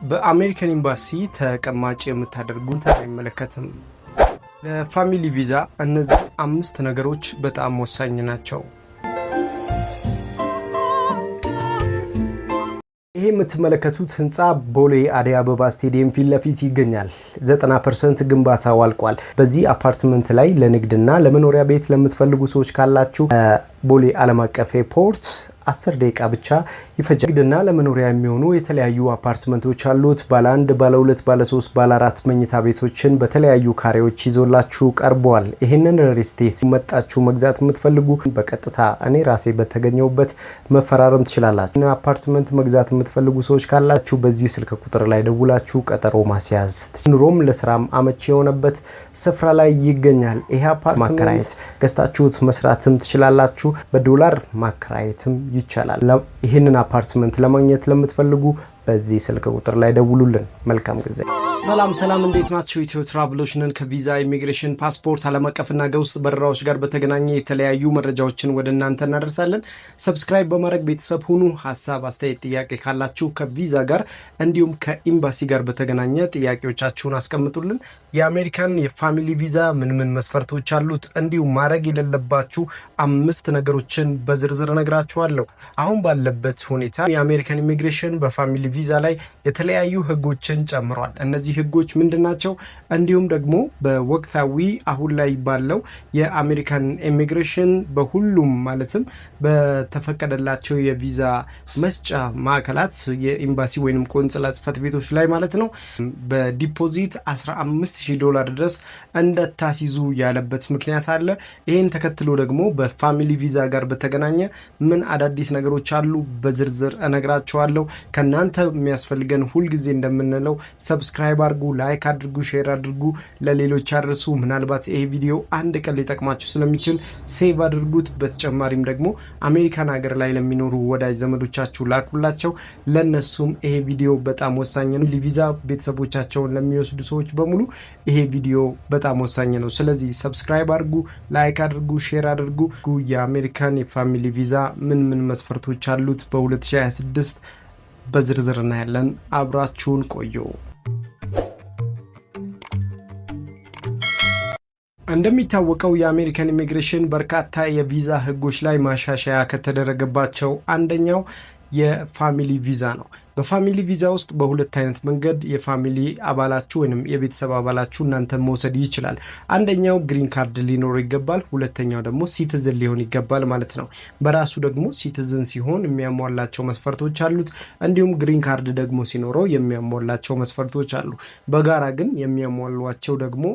በአሜሪካን ኤምባሲ ተቀማጭ የምታደርጉት አይመለከትም። ለፋሚሊ ቪዛ እነዚህ 5 ነገሮች በጣም ወሳኝ ናቸው። ይሄ የምትመለከቱት ህንፃ ቦሌ አደይ አበባ ስቴዲየም ፊት ለፊት ይገኛል። 90% ግንባታው አልቋል። በዚህ አፓርትመንት ላይ ለንግድና ለመኖሪያ ቤት ለምትፈልጉ ሰዎች ካላችሁ ቦሌ ዓለም አቀፍ ኤርፖርት 10 ደቂቃ ብቻ ይፈጃል። ንግድና ለመኖሪያ የሚሆኑ የተለያዩ አፓርትመንቶች አሉት። ባለ 1፣ ባለ 2፣ ባለ 3፣ ባለ 4 መኝታ ቤቶችን በተለያዩ ካሬዎች ይዞላችሁ ቀርበዋል። ይህንን ሪል ስቴት መጣችሁ መግዛት የምትፈልጉ በቀጥታ እኔ ራሴ በተገኘውበት መፈራረም ትችላላችሁ። አፓርትመንት መግዛት የምትፈልጉ ሰዎች ካላችሁ በዚህ ስልክ ቁጥር ላይ ደውላችሁ ቀጠሮ ማስያዝ፣ ኑሮም ለስራም አመቺ የሆነበት ስፍራ ላይ ይገኛል። ይሄ አፓርትመንት ማከራየት ገዝታችሁት መስራትም ትችላላችሁ። በዶላር ማከራየትም ይቻላል። ይህንን አፓርትመንት ለማግኘት ለምትፈልጉ በዚህ ስልክ ቁጥር ላይ ደውሉልን። መልካም ጊዜ። ሰላም እንዴት ናችሁ? ኢትዮ ትራቭሎች ነን። ከቪዛ ኢሚግሬሽን፣ ፓስፖርት፣ ዓለም አቀፍና ገውስጥ በረራዎች ጋር በተገናኘ የተለያዩ መረጃዎችን ወደ እናንተ እናደርሳለን። ሰብስክራይብ በማድረግ ቤተሰብ ሁኑ። ሀሳብ፣ አስተያየት፣ ጥያቄ ካላችሁ ከቪዛ ጋር እንዲሁም ከኤምባሲ ጋር በተገናኘ ጥያቄዎቻችሁን አስቀምጡልን። የአሜሪካን የፋሚሊ ቪዛ ምን መስፈርቶች አሉት፣ እንዲሁም ማድረግ የሌለባችሁ 5 ነገሮችን በዝርዝር እነግራችኋለሁ። አሁን ባለበት ሁኔታ የአሜሪካን ኢሚግሬሽን በፋሚሊ ቪዛ ላይ የተለያዩ ህጎችን ጨምሯል። እነዚህ ህጎች ምንድናቸው? እንዲሁም ደግሞ በወቅታዊ አሁን ላይ ባለው የአሜሪካን ኢሚግሬሽን በሁሉም ማለትም በተፈቀደላቸው የቪዛ መስጫ ማዕከላት የኤምባሲ ወይንም ቆንጽላ ጽሕፈት ቤቶች ላይ ማለት ነው በዲፖዚት $15,000 ድረስ እንደታስይዙ ያለበት ምክንያት አለ። ይህን ተከትሎ ደግሞ በፋሚሊ ቪዛ ጋር በተገናኘ ምን አዳዲስ ነገሮች አሉ በዝርዝር እነግራቸዋለሁ። ከናንተ የሚያስፈልገን ሁልጊዜ እንደምንለው ሰብስክራይብ አድርጉ፣ ላይክ አድርጉ፣ ሼር አድርጉ፣ ለሌሎች አድርሱ። ምናልባት ይሄ ቪዲዮ አንድ ቀን ሊጠቅማችሁ ስለሚችል ሴቭ አድርጉት። በተጨማሪም ደግሞ አሜሪካን ሀገር ላይ ለሚኖሩ ወዳጅ ዘመዶቻችሁ ላኩላቸው። ለነሱም ይሄ ቪዲዮ በጣም ወሳኝ ነው። ቪዛ ቤተሰቦቻቸውን ለሚወስዱ ሰዎች በሙሉ ይሄ ቪዲዮ በጣም ወሳኝ ነው። ስለዚህ ሰብስክራይብ አድርጉ፣ ላይክ አድርጉ፣ ሼር አድርጉ። የአሜሪካን የፋሚሊ ቪዛ ምን መስፈርቶች አሉት በ2026 በዝርዝር እናያለን። አብራችሁን ቆዩ። እንደሚታወቀው የአሜሪካን ኢሚግሬሽን በርካታ የቪዛ ህጎች ላይ ማሻሻያ ከተደረገባቸው አንደኛው የፋሚሊ ቪዛ ነው። በፋሚሊ ቪዛ ውስጥ በሁለት አይነት መንገድ የፋሚሊ አባላችሁ ወይንም የቤተሰብ አባላችሁ እናንተ መውሰድ ይችላል። አንደኛው ግሪን ካርድ ሊኖር ይገባል። ሁለተኛው ደግሞ ሲቲዝን ሊሆን ይገባል ማለት ነው። በራሱ ደግሞ ሲቲዝን ሲሆን የሚያሟላቸው መስፈርቶች አሉት። እንዲሁም ግሪን ካርድ ደግሞ ሲኖረው የሚያሟላቸው መስፈርቶች አሉ። በጋራ ግን የሚያሟሏቸው ደግሞ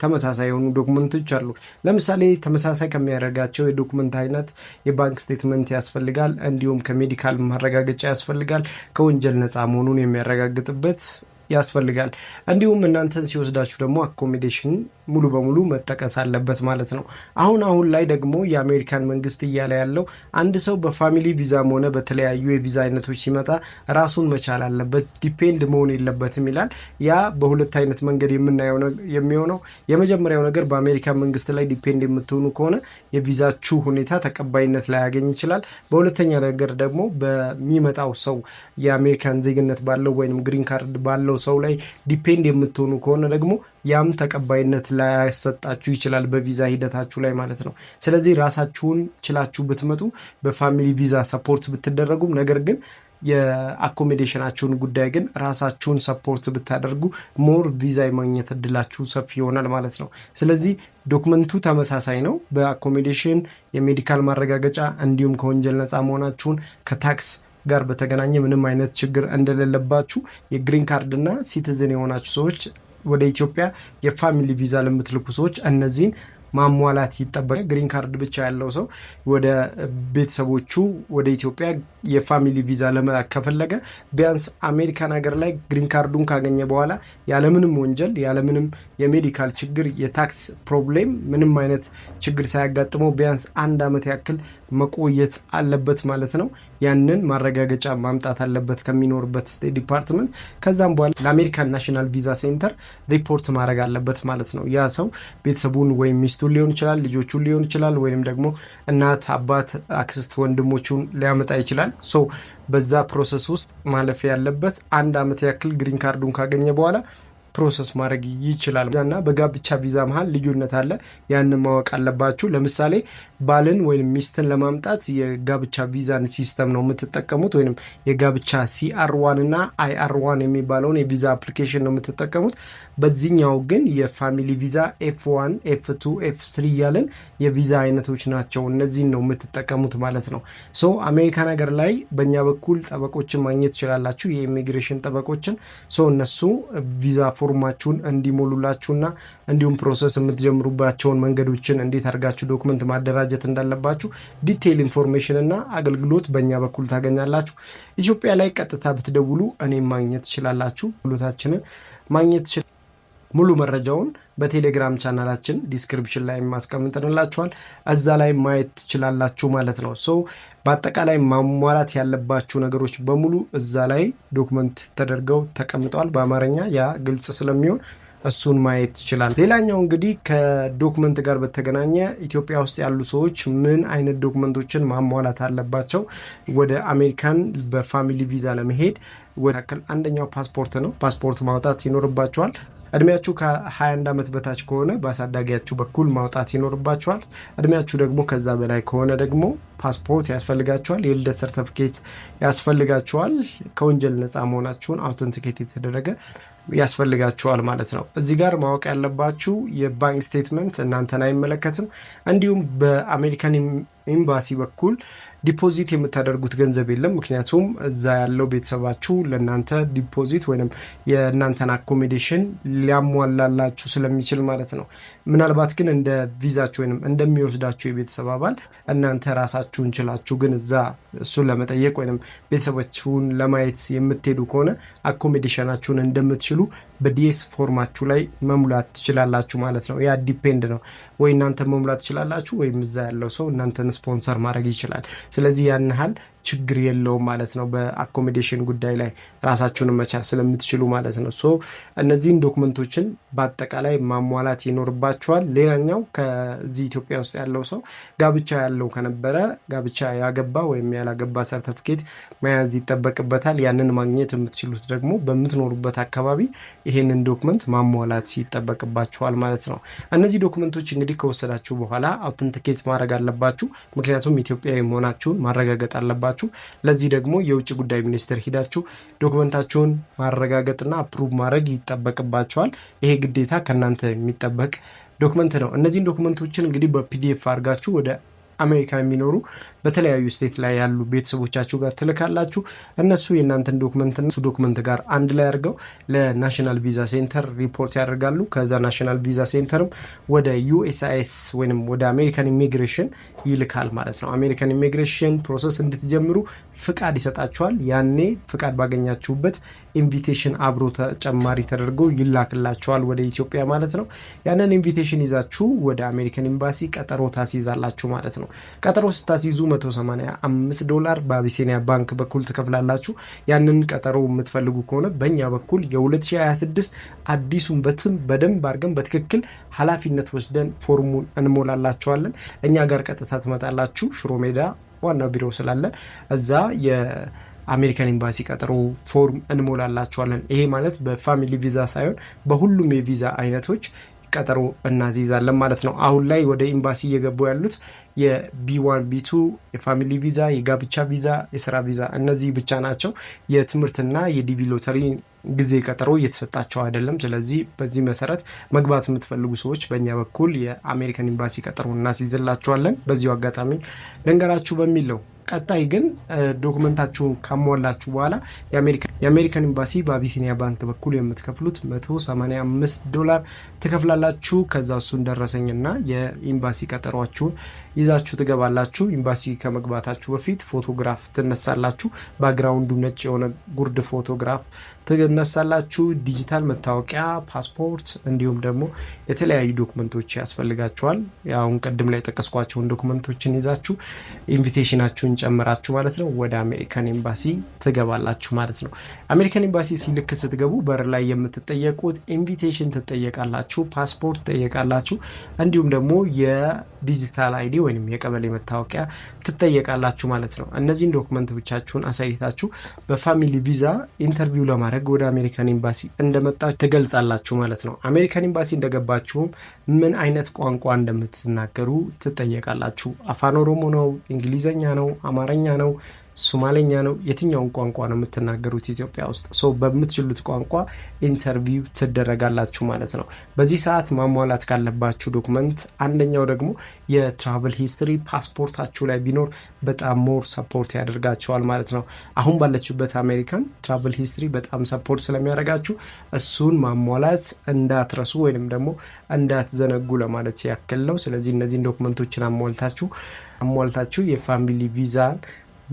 ተመሳሳይ የሆኑ ዶክመንቶች አሉ። ለምሳሌ ተመሳሳይ ከሚያደርጋቸው የዶክመንት አይነት የባንክ ስቴትመንት ያስፈልጋል። እንዲሁም ከሜዲካል ማረጋገጫ ያስፈልጋል። ወንጀል ነፃ መሆኑን የሚያረጋግጥበት ያስፈልጋል። እንዲሁም እናንተን ሲወስዳችሁ ደግሞ አኮሞዴሽን ሙሉ በሙሉ መጠቀስ አለበት ማለት ነው። አሁን ላይ ደግሞ የአሜሪካን መንግስት እያለ ያለው አንድ ሰው በፋሚሊ ቪዛም ሆነ በተለያዩ የቪዛ አይነቶች ሲመጣ ራሱን መቻል አለበት፣ ዲፔንድ መሆን የለበትም ይላል። ያ በሁለት አይነት መንገድ የምናየው የሚሆነው የመጀመሪያው ነገር በአሜሪካን መንግስት ላይ ዲፔንድ የምትሆኑ ከሆነ የቪዛችሁ ሁኔታ ተቀባይነት ላይ ያገኝ ይችላል። በሁለተኛ ነገር ደግሞ በሚመጣው ሰው የአሜሪካን ዜግነት ባለው ወይም ግሪን ካርድ ባለው ሰው ላይ ዲፔንድ የምትሆኑ ከሆነ ደግሞ ያም ተቀባይነት ላያሰጣችሁ ይችላል በቪዛ ሂደታችሁ ላይ ማለት ነው። ስለዚህ ራሳችሁን ችላችሁ ብትመጡ በፋሚሊ ቪዛ ሰፖርት ብትደረጉም ነገር ግን የአኮሞዴሽናችሁን ጉዳይ ግን ራሳችሁን ሰፖርት ብታደርጉ ሞር ቪዛ የማግኘት እድላችሁ ሰፊ ይሆናል ማለት ነው። ስለዚህ ዶክመንቱ ተመሳሳይ ነው። በአኮሞዴሽን የሜዲካል ማረጋገጫ እንዲሁም ከወንጀል ነፃ መሆናችሁን ከታክስ ጋር በተገናኘ ምንም አይነት ችግር እንደሌለባችሁ የግሪን ካርድ እና ሲቲዝን የሆናችሁ ሰዎች ወደ ኢትዮጵያ የፋሚሊ ቪዛ ለምትልኩ ሰዎች እነዚህን ማሟላት ይጠበቃል። ግሪን ካርድ ብቻ ያለው ሰው ወደ ቤተሰቦቹ ወደ ኢትዮጵያ የፋሚሊ ቪዛ ለመላክ ከፈለገ ቢያንስ አሜሪካን ሀገር ላይ ግሪን ካርዱን ካገኘ በኋላ ያለምንም ወንጀል ያለምንም የሜዲካል ችግር የታክስ ፕሮብሌም ምንም አይነት ችግር ሳያጋጥመው ቢያንስ 1 ዓመት ያክል መቆየት አለበት ማለት ነው። ያንን ማረጋገጫ ማምጣት አለበት ከሚኖርበት ስቴት ዲፓርትመንት። ከዛም በኋላ ለአሜሪካን ናሽናል ቪዛ ሴንተር ሪፖርት ማድረግ አለበት ማለት ነው። ያ ሰው ቤተሰቡን ወይም ሚስቱን ሊሆን ይችላል፣ ልጆቹን ሊሆን ይችላል፣ ወይም ደግሞ እናት፣ አባት፣ አክስት፣ ወንድሞቹን ሊያመጣ ይችላል። ሶ በዛ ፕሮሰስ ውስጥ ማለፍ ያለበት 1 ዓመት ያክል ግሪን ካርዱን ካገኘ በኋላ ፕሮሰስ ማድረግ ይችላል። እና በጋብቻ ቪዛ መሀል ልዩነት አለ። ያንን ማወቅ አለባችሁ። ለምሳሌ ባልን ወይም ሚስትን ለማምጣት የጋብቻ ቪዛን ሲስተም ነው የምትጠቀሙት፣ ወይም የጋብቻ CR1 እና IR1 የሚባለውን የቪዛ አፕሊኬሽን ነው የምትጠቀሙት። በዚህኛው ግን የፋሚሊ ቪዛ F1፣ F2፣ F3 እያለን የቪዛ አይነቶች ናቸው። እነዚህን ነው የምትጠቀሙት ማለት ነው። ሶ አሜሪካን ሀገር ላይ በእኛ በኩል ጠበቆችን ማግኘት ትችላላችሁ፣ የኢሚግሬሽን ጠበቆችን። ሶ እነሱ ቪዛ ፎርማችሁን እንዲሞሉላችሁና እንዲሁም ፕሮሰስ የምትጀምሩባቸውን መንገዶችን እንዴት አድርጋችሁ ዶክመንት ማደራጀት እንዳለባችሁ ዲቴይል ኢንፎርሜሽን እና አገልግሎት በእኛ በኩል ታገኛላችሁ። ኢትዮጵያ ላይ ቀጥታ ብትደውሉ እኔም ማግኘት ትችላላችሁ፣ ሁለታችንን ማግኘት ትችላላችሁ። ሙሉ መረጃውን በቴሌግራም ቻናላችን ዲስክሪፕሽን ላይ ማስቀምጥንላችኋል፣ እዛ ላይ ማየት ትችላላችሁ ማለት ነው። ሶ በአጠቃላይ ማሟላት ያለባችሁ ነገሮች በሙሉ እዛ ላይ ዶክመንት ተደርገው ተቀምጠዋል በአማርኛ። ያ ግልጽ ስለሚሆን እሱን ማየት ይችላል። ሌላኛው እንግዲህ ከዶክመንት ጋር በተገናኘ ኢትዮጵያ ውስጥ ያሉ ሰዎች ምን አይነት ዶክመንቶችን ማሟላት አለባቸው ወደ አሜሪካን በፋሚሊ ቪዛ ለመሄድ? ወደ አንደኛው ፓስፖርት ነው። ፓስፖርት ማውጣት ይኖርባቸዋል። እድሜያችሁ ከ21 ዓመት በታች ከሆነ በአሳዳጊያችሁ በኩል ማውጣት ይኖርባችኋል። እድሜያችሁ ደግሞ ከዛ በላይ ከሆነ ደግሞ ፓስፖርት ያስፈልጋችኋል። የልደት ሰርተፊኬት ያስፈልጋችኋል። ከወንጀል ነፃ መሆናችሁን አውተንቲኬት የተደረገ ያስፈልጋችኋል ማለት ነው። እዚህ ጋር ማወቅ ያለባችሁ የባንክ ስቴትመንት እናንተን አይመለከትም። እንዲሁም በአሜሪካን ኤምባሲ በኩል ዲፖዚት የምታደርጉት ገንዘብ የለም። ምክንያቱም እዛ ያለው ቤተሰባችሁ ለእናንተ ዲፖዚት ወይም የእናንተን አኮሞዴሽን ሊያሟላላችሁ ስለሚችል ማለት ነው። ምናልባት ግን እንደ ቪዛችሁ ወይም እንደሚወስዳችሁ የቤተሰብ አባል እናንተ ራሳችሁን ችላችሁ ግን እዛ እሱን ለመጠየቅ ወይም ቤተሰባችሁን ለማየት የምትሄዱ ከሆነ አኮሞዴሽናችሁን እንደምትችሉ በዲኤስ ፎርማችሁ ላይ መሙላት ትችላላችሁ ማለት ነው። ያ ዲፔንድ ነው። ወይ እናንተ መሙላት ትችላላችሁ ወይም እዛ ያለው ሰው እናንተን ስፖንሰር ማድረግ ይችላል። ስለዚህ ያን ያህል ችግር የለውም ማለት ነው። በአኮሞዴሽን ጉዳይ ላይ ራሳችሁን መቻል ስለምትችሉ ማለት ነው። ሶ እነዚህን ዶክመንቶችን በአጠቃላይ ማሟላት ይኖርባችኋል። ሌላኛው ከዚህ ኢትዮጵያ ውስጥ ያለው ሰው ጋብቻ ያለው ከነበረ ጋብቻ ያገባ ወይም ያላገባ ሰርተፊኬት መያዝ ይጠበቅበታል። ያንን ማግኘት የምትችሉት ደግሞ በምትኖሩበት አካባቢ ይሄንን ዶክመንት ማሟላት ይጠበቅባችኋል ማለት ነው። እነዚህ ዶክመንቶች እንግዲህ ከወሰዳችሁ በኋላ አውተንቲኬት ማድረግ አለባችሁ። ምክንያቱም ኢትዮጵያዊ መሆናችሁን ማረጋገጥ አለባችሁ። ለዚህ ደግሞ የውጭ ጉዳይ ሚኒስቴር ሂዳችሁ ዶክመንታችሁን ማረጋገጥና አፕሩቭ ማድረግ ይጠበቅባችኋል። ይሄ ግዴታ ከእናንተ የሚጠበቅ ዶክመንት ነው። እነዚህን ዶክመንቶችን እንግዲህ በፒዲኤፍ አድርጋችሁ ወደ አሜሪካ የሚኖሩ በተለያዩ ስቴት ላይ ያሉ ቤተሰቦቻችሁ ጋር ትልካላችሁ። እነሱ የእናንተን ዶክመንት ጋር አንድ ላይ አድርገው ለናሽናል ቪዛ ሴንተር ሪፖርት ያደርጋሉ። ከዛ ናሽናል ቪዛ ሴንተርም ወደ USIS ወይም ወደ አሜሪካን ኢሚግሬሽን ይልካል ማለት ነው። አሜሪካን ኢሚግሬሽን ፕሮሰስ እንድትጀምሩ ፍቃድ ይሰጣችኋል። ያኔ ፍቃድ ባገኛችሁበት ኢንቪቴሽን አብሮ ተጨማሪ ተደርጎ ይላክላችኋል ወደ ኢትዮጵያ ማለት ነው። ያንን ኢንቪቴሽን ይዛችሁ ወደ አሜሪካን ኤምባሲ ቀጠሮ ታስይዛላችሁ ማለት ነው። ቀጠሮ ስታስይዙ $185 በአቢሲኒያ ባንክ በኩል ትከፍላላችሁ። ያንን ቀጠሮ የምትፈልጉ ከሆነ በእኛ በኩል የ2026 አዲሱን በደንብ አድርገን በትክክል ኃላፊነት ወስደን ፎርሙን እንሞላላችኋለን። እኛ ጋር ቀጥታ ትመጣላችሁ። ሽሮ ሜዳ ዋናው ቢሮ ስላለ እዛ የአሜሪካን ኤምባሲ ቀጠሮ ፎርም እንሞላላችኋለን። ይሄ ማለት በፋሚሊ ቪዛ ሳይሆን በሁሉም የቪዛ አይነቶች ቀጠሮ እናስይዛለን ማለት ነው። አሁን ላይ ወደ ኤምባሲ እየገቡ ያሉት የB1 B2 የፋሚሊ ቪዛ፣ የጋብቻ ቪዛ፣ የስራ ቪዛ እነዚህ ብቻ ናቸው። የትምህርትና የዲቪ ሎተሪ ጊዜ ቀጠሮ እየተሰጣቸው አይደለም። ስለዚህ በዚህ መሰረት መግባት የምትፈልጉ ሰዎች በእኛ በኩል የአሜሪካን ኤምባሲ ቀጠሮ እናስይዝላችኋለን። በዚሁ አጋጣሚ ልንገራችሁ በሚል ነው ቀጣይ ግን ዶክመንታችሁን ካሟላችሁ በኋላ የአሜሪካን ኤምባሲ በአቢሲኒያ ባንክ በኩል የምትከፍሉት $185 ትከፍላላችሁ። ከዛ እሱን ደረሰኝና የኤምባሲ ቀጠሯችሁን ይዛችሁ ትገባላችሁ። ኤምባሲ ከመግባታችሁ በፊት ፎቶግራፍ ትነሳላችሁ። ባክግራውንዱ ነጭ የሆነ ጉርድ ፎቶግራፍ ትነሳላችሁ። ዲጂታል መታወቂያ፣ ፓስፖርት እንዲሁም ደግሞ የተለያዩ ዶክመንቶች ያስፈልጋችኋል። አሁን ቀደም ላይ ጠቀስኳቸውን ዶክመንቶችን ይዛችሁ ኢንቪቴሽናችሁን ጨምራችሁ ማለት ነው ወደ አሜሪካን ኤምባሲ ትገባላችሁ ማለት ነው። አሜሪካን ኤምባሲ ሲልክ ስትገቡ በር ላይ የምትጠየቁት ኢንቪቴሽን ትጠየቃላችሁ፣ ፓስፖርት ትጠየቃላችሁ፣ እንዲሁም ደግሞ የዲጂታል አይዲ ወይም የቀበሌ መታወቂያ ትጠየቃላችሁ ማለት ነው። እነዚህን ዶክመንቶቻችሁን አሳይታችሁ በፋሚሊ ቪዛ ኢንተርቪው ለማድረግ ወደ አሜሪካን ኤምባሲ እንደመጣችሁ ትገልጻላችሁ ማለት ነው። አሜሪካን ኤምባሲ እንደገባችሁም ምን አይነት ቋንቋ እንደምትናገሩ ትጠየቃላችሁ። አፋን ኦሮሞ ነው፣ እንግሊዘኛ ነው፣ አማርኛ ነው፣ ሶማሌኛ ነው፣ የትኛውን ቋንቋ ነው የምትናገሩት ኢትዮጵያ ውስጥ? ሶ በምትችሉት ቋንቋ ኢንተርቪው ትደረጋላችሁ ማለት ነው። በዚህ ሰዓት ማሟላት ካለባችሁ ዶክመንት አንደኛው ደግሞ የትራቨል ሂስትሪ ፓስፖርታችሁ ላይ ቢኖር በጣም ሞር ሰፖርት ያደርጋቸዋል ማለት ነው። አሁን ባለችበት አሜሪካን ትራቨል ሂስትሪ በጣም ሰፖርት ስለሚያደርጋችሁ እሱን ማሟላት እንዳትረሱ ወይንም ደግሞ እንዳትዘነጉ ለማለት ያክል ነው። ስለዚህ እነዚህን ዶክመንቶችን አሟልታችሁ የፋሚሊ ቪዛን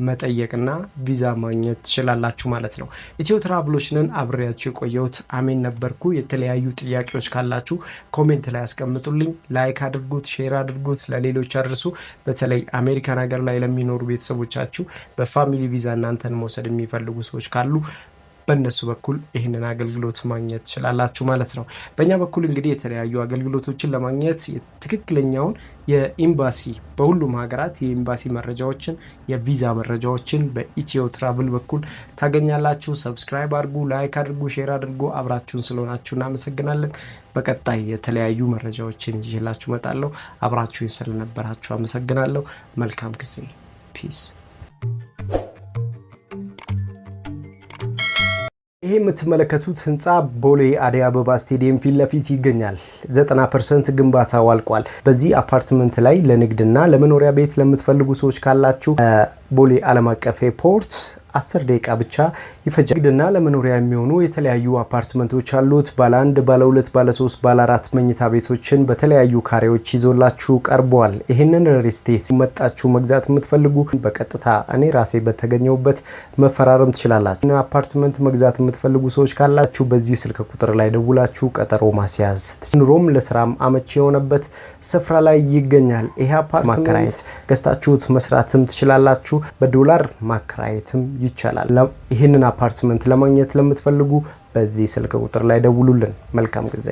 መጠየቅና ቪዛ ማግኘት ትችላላችሁ ማለት ነው። ኢትዮ ትራቭሎችንን አብሬያችሁ የቆየሁት አሜን ነበርኩ። የተለያዩ ጥያቄዎች ካላችሁ ኮሜንት ላይ አስቀምጡልኝ። ላይክ አድርጉት፣ ሼር አድርጉት፣ ለሌሎች አድርሱ። በተለይ አሜሪካን ሀገር ላይ ለሚኖሩ ቤተሰቦቻችሁ በፋሚሊ ቪዛ እናንተን መውሰድ የሚፈልጉ ሰዎች ካሉ በእነሱ በኩል ይህንን አገልግሎት ማግኘት ትችላላችሁ ማለት ነው። በእኛ በኩል እንግዲህ የተለያዩ አገልግሎቶችን ለማግኘት ትክክለኛውን የኤምባሲ በሁሉም ሀገራት የኤምባሲ መረጃዎችን፣ የቪዛ መረጃዎችን በኢትዮ ትራቭል በኩል ታገኛላችሁ። ሰብስክራይብ አድርጉ፣ ላይክ አድርጉ፣ ሼር አድርጉ። አብራችሁን ስለሆናችሁ እናመሰግናለን። በቀጣይ የተለያዩ መረጃዎችን ይዤላችሁ እመጣለሁ። አብራችሁን ስለነበራችሁ አመሰግናለሁ። መልካም ጊዜ። ፒስ። ይሄ የምትመለከቱት ህንፃ ቦሌ አደይ አበባ ስቴዲየም ፊት ለፊት ይገኛል። 90% ግንባታው አልቋል። በዚህ አፓርትመንት ላይ ለንግድና ለመኖሪያ ቤት ለምትፈልጉ ሰዎች ካላችሁ ቦሌ ዓለም አቀፍ ኤርፖርት 10 ደቂቃ ብቻ ይፈጃል። ንግድና ለመኖሪያ የሚሆኑ የተለያዩ አፓርትመንቶች አሉት። ባለ 1፣ ባለ 2፣ ባለ 3፣ ባለ 4 መኝታ ቤቶችን በተለያዩ ካሬዎች ይዞላችሁ ቀርቧል። ይህንን ሪስቴት መጣችሁ መግዛት የምትፈልጉ በቀጥታ እኔ ራሴ በተገኘውበት መፈራረም ትችላላችሁ። አፓርትመንት መግዛት የምትፈልጉ ሰዎች ካላችሁ በዚህ ስልክ ቁጥር ላይ ደውላችሁ ቀጠሮ ማስያዝ፣ ኑሮም ለስራም አመቺ የሆነበት ስፍራ ላይ ይገኛል። ይሄ አፓርትመንት ማከራየት ገዝታችሁት መስራትም ትችላላችሁ። በዶላር ማከራየትም ይቻላል። ይህንን አፓርትመንት ለማግኘት ለምትፈልጉ በዚህ ስልክ ቁጥር ላይ ደውሉልን። መልካም ጊዜ።